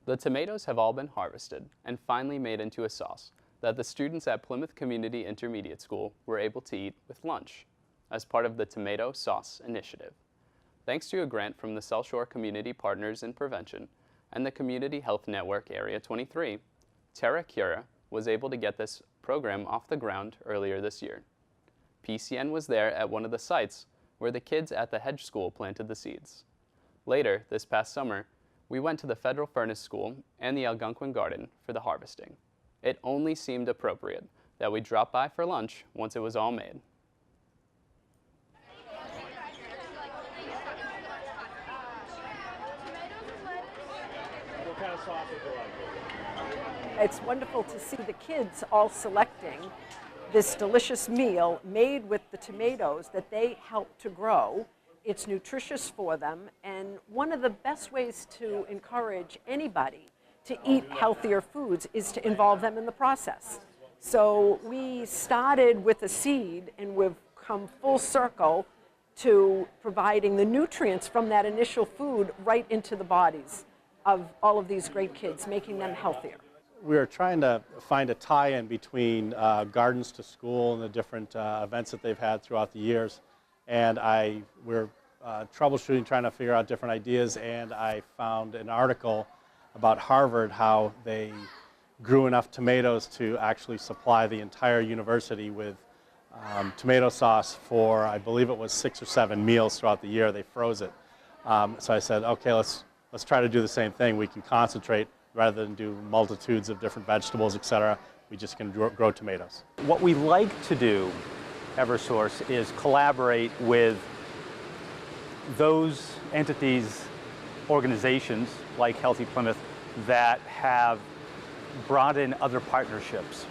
The tomatoes have all been harvested and finally made into a sauce that the students at Plymouth Community Intermediate School were able to eat with lunch as part of the Tomato Sauce Initiative. Thanks to a grant from the South Shore Community Partners in Prevention and the Community Health Network Area 23, Terra Cura was able to get this program off the ground earlier this year. PCN was there at one of the sites where the kids at the Hedge School planted the seeds. Later, this past summer, we went to the Federal Furnace School and the Algonquin Garden for the harvesting. It only seemed appropriate that we drop by for lunch once it was all made. What kind of sauce would you like? It's wonderful to see the kids all selecting this delicious meal made with the tomatoes that they helped to grow. It's nutritious for them, and one of the best ways to encourage anybody to eat healthier foods is to involve them in the process. So we started with a seed, and we've come full circle to providing the nutrients from that initial food right into the bodies of all of these great kids, making them healthier. We were trying to find a tie-in between Gardens to School and the different events that they've had throughout the years. And we're troubleshooting, trying to figure out different ideas, and I found an article about Harvard, how they grew enough tomatoes to actually supply the entire university with tomato sauce for, I believe it was 6 or 7 meals throughout the year. They froze it. So I said, okay, let's try to do the same thing. We can concentrate rather than do multitudes of different vegetables, etc. We just can grow tomatoes. What we like to do, Eversource, is collaborate with those entities, organizations like Healthy Plymouth that have brought in other partnerships.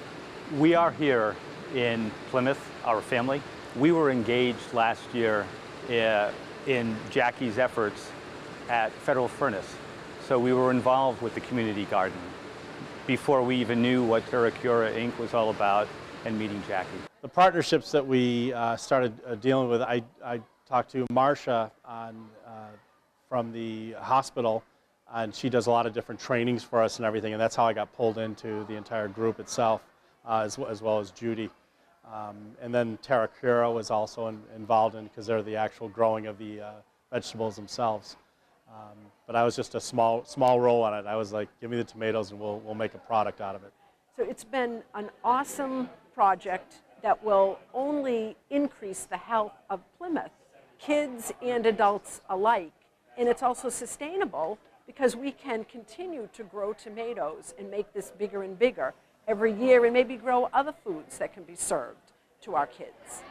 We are here in Plymouth, our family. We were engaged last year in Jackie's efforts at Federal Furnace. So we were involved with the community garden before we even knew what Terra Cura Inc. was all about and meeting Jackie. The partnerships that we started dealing with, I talked to Marcia from the hospital, and she does a lot of different trainings for us and everything, and that's how I got pulled into the entire group itself, as well as Judy. And then Terra Cura was also involved in, because they're the actual growing of the vegetables themselves. But I was just a small role on it. I was like, give me the tomatoes and we'll make a product out of it. So it's been an awesome project that will only increase the health of Plymouth, kids and adults alike. And it's also sustainable because we can continue to grow tomatoes and make this bigger and bigger every year, and maybe grow other foods that can be served to our kids.